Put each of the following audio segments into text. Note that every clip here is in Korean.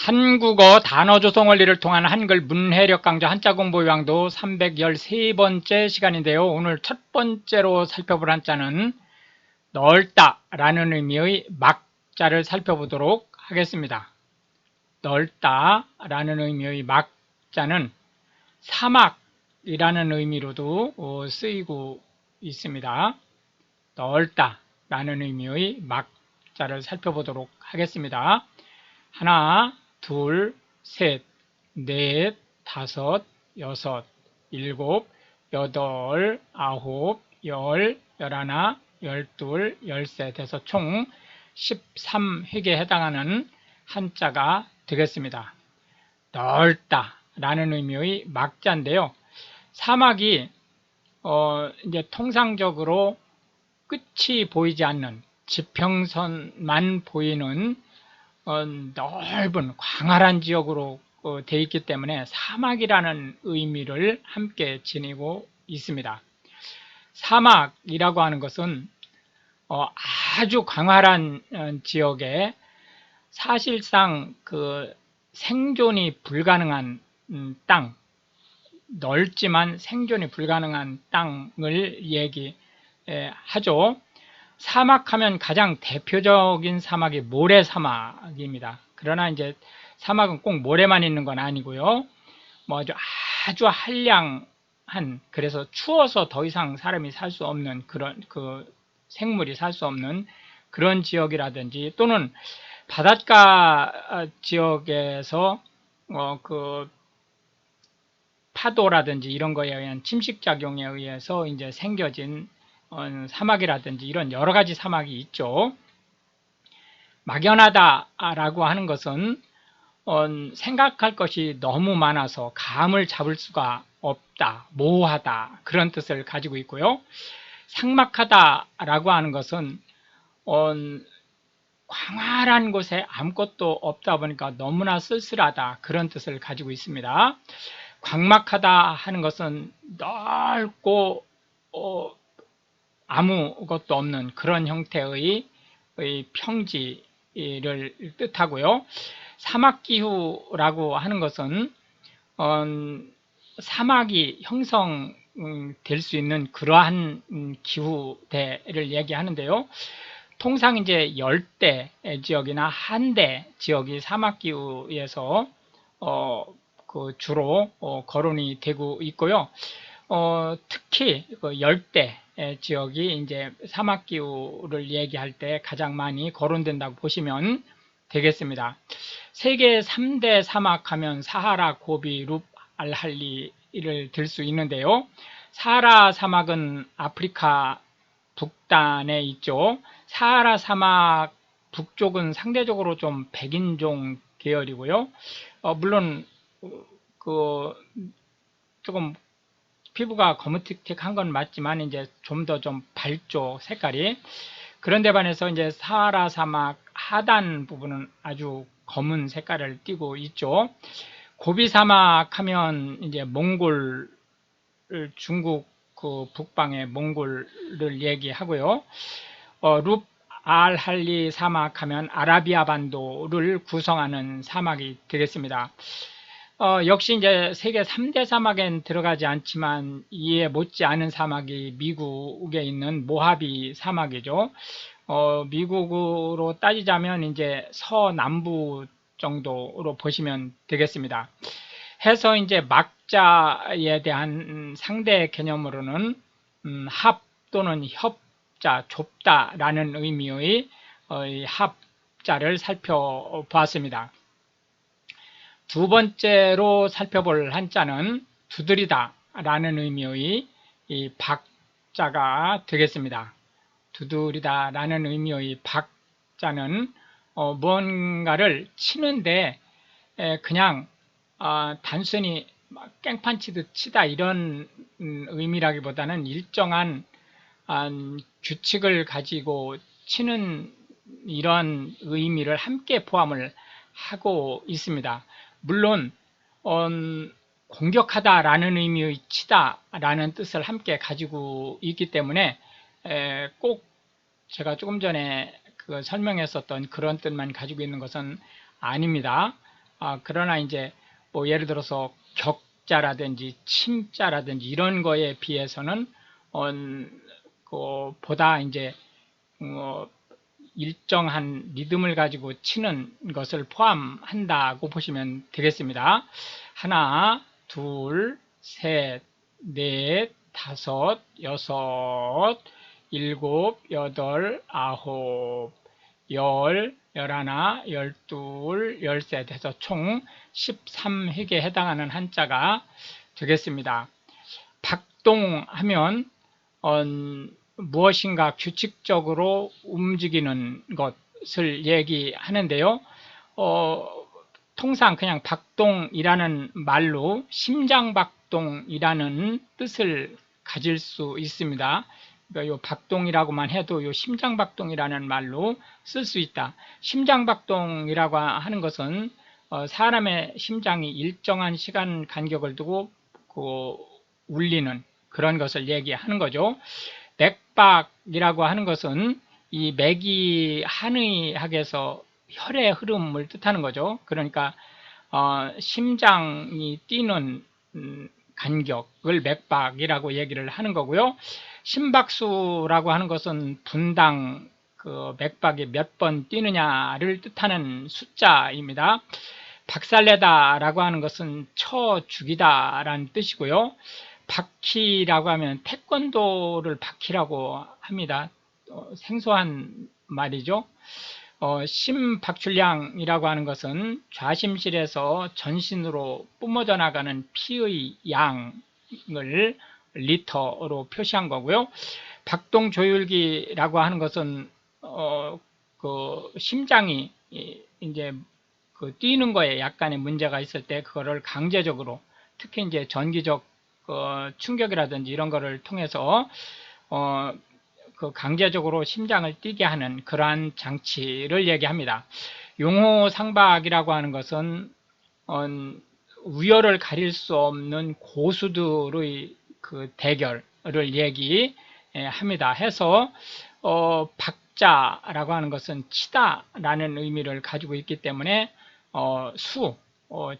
한국어 단어 조성 원리를 통한 한글 문해력 강좌 한자 공부 요강도 313번째 시간인데요. 오늘 첫 번째로 살펴볼 한자는 넓다 라는 의미의 막자를 살펴보도록 하겠습니다. 넓다 라는 의미의 막자는 사막이라는 의미로도 쓰이고 있습니다. 넓다 라는 의미의 막자를 살펴보도록 하겠습니다. 하나, 둘, 셋, 넷, 다섯, 여섯, 일곱, 여덟, 아홉, 열, 열하나, 열둘, 열셋 해서 총 13획에 해당하는 한자가 되겠습니다. 넓다 라는 의미의 막자인데요. 사막이 이제 통상적으로 끝이 보이지 않는 지평선만 보이는 넓은 광활한 지역으로 되어 있기 때문에 사막이라는 의미를 함께 지니고 있습니다. 사막이라고 하는 것은 아주 광활한 지역에 사실상 그 생존이 불가능한 땅, 넓지만 생존이 불가능한 땅을 얘기하죠. 사막하면 가장 대표적인 사막이 모래사막입니다. 그러나 이제 사막은 꼭 모래만 있는 건 아니고요. 뭐 아주 한량한, 그래서 추워서 더 이상 사람이 살 수 없는 그런 생물이 살 수 없는 그런 지역이라든지, 또는 바닷가 지역에서 그 파도라든지 이런 거에 의한 침식작용에 의해서 이제 생겨진 사막이라든지 이런 여러 가지 사막이 있죠. 막연하다라고 하는 것은 생각할 것이 너무 많아서 감을 잡을 수가 없다, 모호하다, 그런 뜻을 가지고 있고요. 삭막하다라고 하는 것은 광활한 곳에 아무것도 없다 보니까 너무나 쓸쓸하다, 그런 뜻을 가지고 있습니다. 광막하다 하는 것은 넓고 아무것도 없는 그런 형태의 평지를 뜻하고요. 사막기후라고 하는 것은 사막이 형성될 수 있는 그러한 기후대를 얘기하는데요. 통상 이제 열대 지역이나 한대 지역이 사막기후에서 주로 거론이 되고 있고요. 특히 그 열대 지역이 이제 사막기후를 얘기할 때 가장 많이 거론된다고 보시면 되겠습니다. 세계 3대 사막 하면 사하라, 고비, 룹, 알할리를 들 수 있는데요. 사하라 사막은 아프리카 북단에 있죠. 사하라 사막 북쪽은 상대적으로 좀 백인종 계열이고요. 물론 조금 피부가 거무틱틱한 건 맞지만 이제 좀 더 좀 밝죠, 색깔이. 그런데 반해서 이제 사하라 사막 하단 부분은 아주 검은 색깔을 띠고 있죠. 고비 사막 하면 이제 몽골, 중국 그 북방의 몽골을 얘기하고요. 룹 알할리 사막 하면 아라비아 반도를 구성하는 사막이 되겠습니다. 역시 이제 세계 3대 사막엔 들어가지 않지만 이에 못지않은 사막이 미국에 있는 모하비 사막이죠. 미국으로 따지자면 이제 서남부 정도로 보시면 되겠습니다. 해서 이제 막자에 대한 상대 개념으로는 합 또는 협자, 좁다라는 의미의 합자를 살펴보았습니다. 두 번째로 살펴볼 한자는 두드리다 라는 의미의 이 박자가 되겠습니다. 두드리다 라는 의미의 박자는 무언가를 치는데 그냥 단순히 깽판치듯 치다 이런 의미라기보다는 일정한 규칙을 가지고 치는 이런 의미를 함께 포함을 하고 있습니다. 물론 공격하다라는 의미의 치다라는 뜻을 함께 가지고 있기 때문에 꼭 제가 조금 전에 설명했었던 그런 뜻만 가지고 있는 것은 아닙니다. 그러나 이제 뭐 예를 들어서 격자라든지 침자라든지 이런 거에 비해서는 보다 이제 일정한 리듬을 가지고 치는 것을 포함한다고 보시면 되겠습니다. 하나, 둘, 셋, 넷, 다섯, 여섯, 일곱, 여덟, 아홉, 열, 열하나, 열둘, 열셋 해서 총 13획에 해당하는 한자가 되겠습니다. 박동하면 무엇인가 규칙적으로 움직이는 것을 얘기하는데요. 통상 그냥 박동이라는 말로 심장박동이라는 뜻을 가질 수 있습니다. 그러니까 요 박동이라고만 해도 요 심장박동이라는 말로 쓸 수 있다. 심장박동이라고 하는 것은 사람의 심장이 일정한 시간 간격을 두고 울리는 그런 것을 얘기하는 거죠. 맥박이라고 하는 것은 이 맥이 한의학에서 혈의 흐름을 뜻하는 거죠. 그러니까 심장이 뛰는 간격을 맥박이라고 얘기를 하는 거고요. 심박수라고 하는 것은 분당 맥박이 몇 번 뛰느냐를 뜻하는 숫자입니다. 박살내다라고 하는 것은 쳐 죽이다라는 뜻이고요. 바퀴라고 하면 태권도를 바퀴라고 합니다. 생소한 말이죠. 심박출량이라고 하는 것은 좌심실에서 전신으로 뿜어져 나가는 피의 양을 리터로 표시한 거고요. 박동조율기라고 하는 것은 심장이 이제 뛰는 거에 약간의 문제가 있을 때 그거를 강제적으로 특히 이제 전기적 충격이라든지 이런 거를 통해서 강제적으로 심장을 뛰게 하는 그러한 장치를 얘기합니다. 용호상박이라고 하는 것은 우열을 가릴 수 없는 고수들의 대결을 얘기합니다. 해서 박자라고 하는 것은 치다라는 의미를 가지고 있기 때문에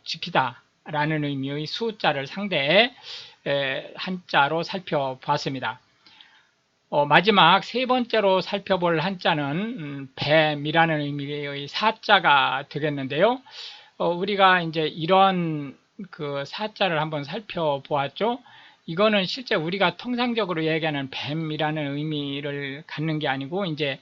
지키다라는 의미의 수자를 상대에 한자로 살펴봤습니다. 마지막 세 번째로 살펴볼 한자는 뱀이라는 의미의 사자가 되겠는데요. 우리가 이제 이런 사자를 한번 살펴보았죠. 이거는 실제 우리가 통상적으로 얘기하는 뱀이라는 의미를 갖는 게 아니고 이제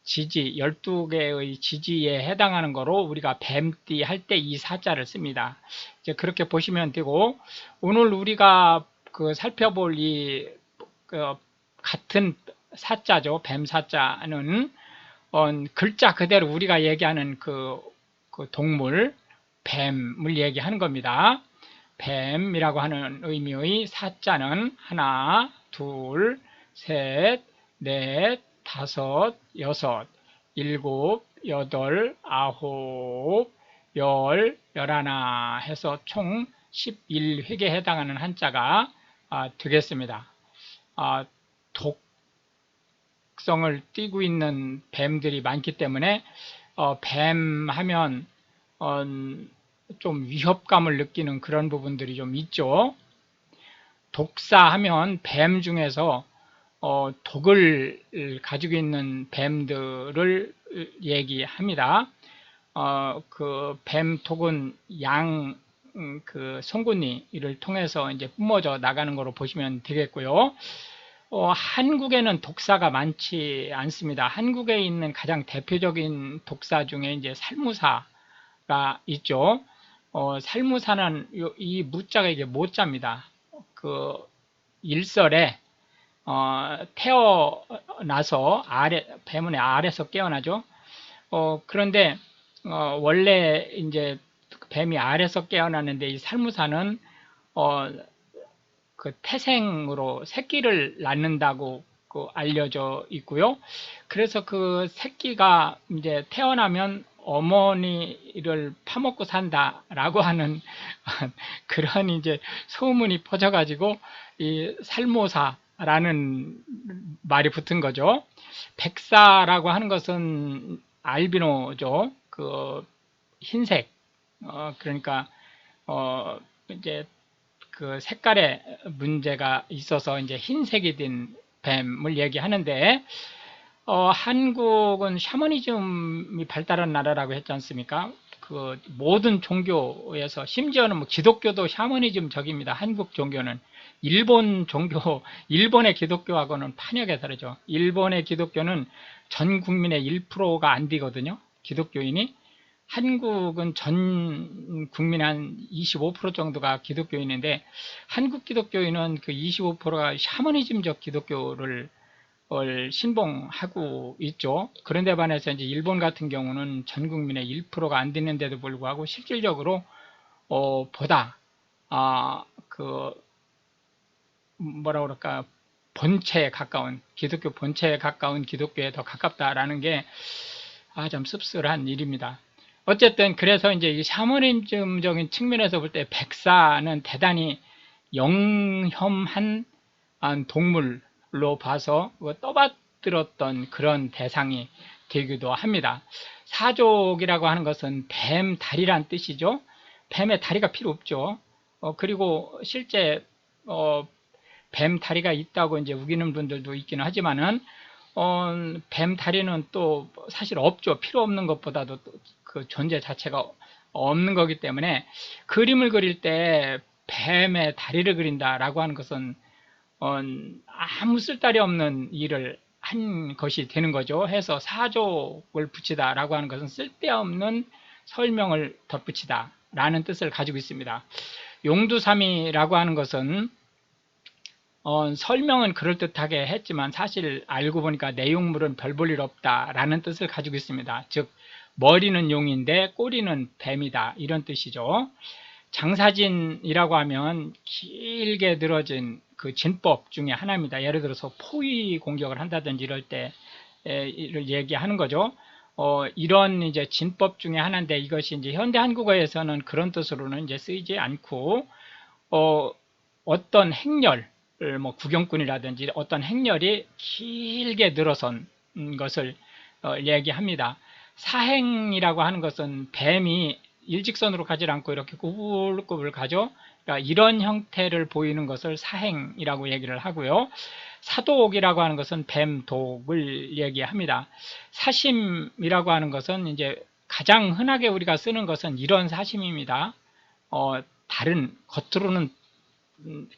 지지, 12개의 지지에 해당하는 거로 우리가 뱀띠 할 때 이 사자를 씁니다. 이제 그렇게 보시면 되고, 오늘 우리가 살펴볼 이 같은 사자죠. 뱀 사자는 글자 그대로 우리가 얘기하는 그 동물 뱀을 얘기하는 겁니다. 뱀이라고 하는 의미의 사자는 하나, 둘, 셋, 넷, 다섯, 여섯, 일곱, 여덟, 아홉, 열, 열하나 해서 총 11획에 해당하는 한자가 되겠습니다. 독성을 띠고 있는 뱀들이 많기 때문에 뱀 하면 좀 위협감을 느끼는 그런 부분들이 좀 있죠. 독사하면 뱀 중에서 독을 가지고 있는 뱀들을 얘기합니다. 뱀독은 양 송곳니를 통해서 이제 뿜어져 나가는 거로 보시면 되겠고요. 한국에는 독사가 많지 않습니다. 한국에 있는 가장 대표적인 독사 중에 이제 살무사가 있죠. 살무사는 이 무자가 이게 모자입니다. 일설에 태어나서 뱀은 아래서 깨어나죠. 그런데 원래 이제 뱀이 아래서 깨어나는데 이 살무사는 태생으로 새끼를 낳는다고 알려져 있고요. 그래서 그 새끼가 이제 태어나면 어머니를 파먹고 산다라고 하는 그런 이제 소문이 퍼져가지고 이 살모사라는 말이 붙은 거죠. 백사라고 하는 것은 알비노죠. 흰색 그러니까 이제 그 색깔의 문제가 있어서 이제 흰색이 된 뱀을 얘기하는데, 한국은 샤머니즘이 발달한 나라라고 했지 않습니까? 그 모든 종교에서, 심지어는 뭐 기독교도 샤머니즘적입니다. 한국 종교는. 일본 종교, 일본의 기독교하고는 판역이 다르죠. 일본의 기독교는 전 국민의 1%가 안 되거든요. 기독교인이. 한국은 전 국민의 한 25% 정도가 기독교인인데, 한국 기독교인은 그 25%가 샤머니즘적 기독교를 신봉하고 있죠. 그런데 반해서 이제 일본 같은 경우는 전 국민의 1%가 안 되는데도 불구하고 실질적으로 보다 그 뭐라 그럴까, 본체에 가까운, 기독교 본체에 가까운 기독교에 더 가깝다라는 게 좀 씁쓸한 일입니다. 어쨌든 그래서 이제 이 샤머니즘적인 측면에서 볼 때 백사는 대단히 영험한 동물로 봐서 떠받들었던 그런 대상이 되기도 합니다. 사족이라고 하는 것은 뱀 다리란 뜻이죠. 뱀의 다리가 필요 없죠. 그리고 실제 뱀 다리가 있다고 이제 우기는 분들도 있기는 하지만은 뱀 다리는 또 사실 없죠. 필요 없는 것보다도 그 존재 자체가 없는 거기 때문에 그림을 그릴 때 뱀의 다리를 그린다라고 하는 것은 아무 쓸데리 없는 일을 한 것이 되는 거죠. 해서 사족을 붙이다라고 하는 것은 쓸데없는 설명을 덧붙이다 라는 뜻을 가지고 있습니다. 용두삼이라고 하는 것은 설명은 그럴듯하게 했지만 사실 알고 보니까 내용물은 별 볼 일 없다라는 뜻을 가지고 있습니다. 즉 머리는 용인데 꼬리는 뱀이다, 이런 뜻이죠. 장사진이라고 하면 길게 늘어진 그 진법 중에 하나입니다. 예를 들어서 포위 공격을 한다든지 이럴 때 이를 얘기하는 거죠. 이런 이제 진법 중에 하나인데, 이것이 이제 현대 한국어에서는 그런 뜻으로는 이제 쓰이지 않고 어떤 행렬, 뭐 구경꾼이라든지 어떤 행렬이 길게 늘어선 것을 얘기합니다. 사행이라고 하는 것은 뱀이 일직선으로 가지 않고 이렇게 꾸불꾸불 가죠. 그러니까 이런 형태를 보이는 것을 사행이라고 얘기를 하고요. 사독이라고 하는 것은 뱀독을 얘기합니다. 사심이라고 하는 것은 이제 가장 흔하게 우리가 쓰는 것은 이런 사심입니다. 다른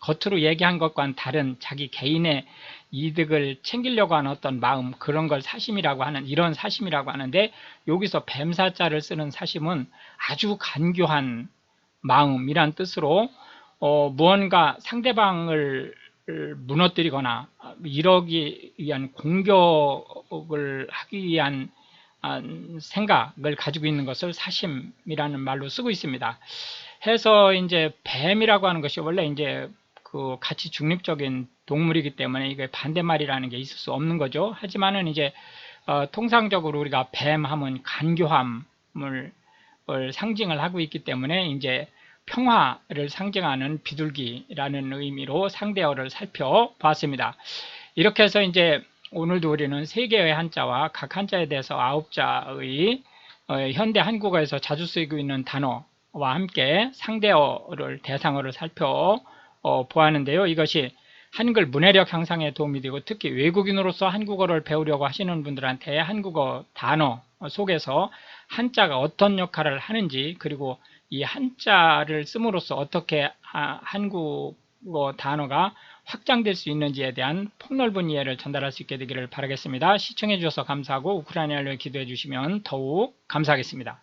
겉으로 얘기한 것과는 다른 자기 개인의 이득을 챙기려고 하는 어떤 마음, 그런 걸 사심이라고 하는, 이런 사심이라고 하는데, 여기서 뱀사자를 쓰는 사심은 아주 간교한 마음이란 뜻으로 무언가 상대방을 무너뜨리거나 이러기 위한 공격을 하기 위한 생각을 가지고 있는 것을 사심이라는 말로 쓰고 있습니다. 해서 이제 뱀이라고 하는 것이 원래 이제 그 가치 중립적인 동물이기 때문에 이게 반대말이라는 게 있을 수 없는 거죠. 하지만은 이제 통상적으로 우리가 뱀 하면 간교함을 상징을 하고 있기 때문에 이제 평화를 상징하는 비둘기라는 의미로 상대어를 살펴봤습니다. 이렇게 해서 이제 오늘도 우리는 3개의 한자와 각 한자에 대해서 9자의 현대 한국어에서 자주 쓰이고 있는 단어와 함께 상대어를, 대상어를 살펴보았는데요. 이것이 한글 문해력 향상에 도움이 되고, 특히 외국인으로서 한국어를 배우려고 하시는 분들한테 한국어 단어 속에서 한자가 어떤 역할을 하는지, 그리고 이 한자를 씀으로써 어떻게 한국어 단어가 확장될 수 있는지에 대한 폭넓은 이해를 전달할 수 있게 되기를 바라겠습니다. 시청해 주셔서 감사하고 우크라이나를 기도해 주시면 더욱 감사하겠습니다.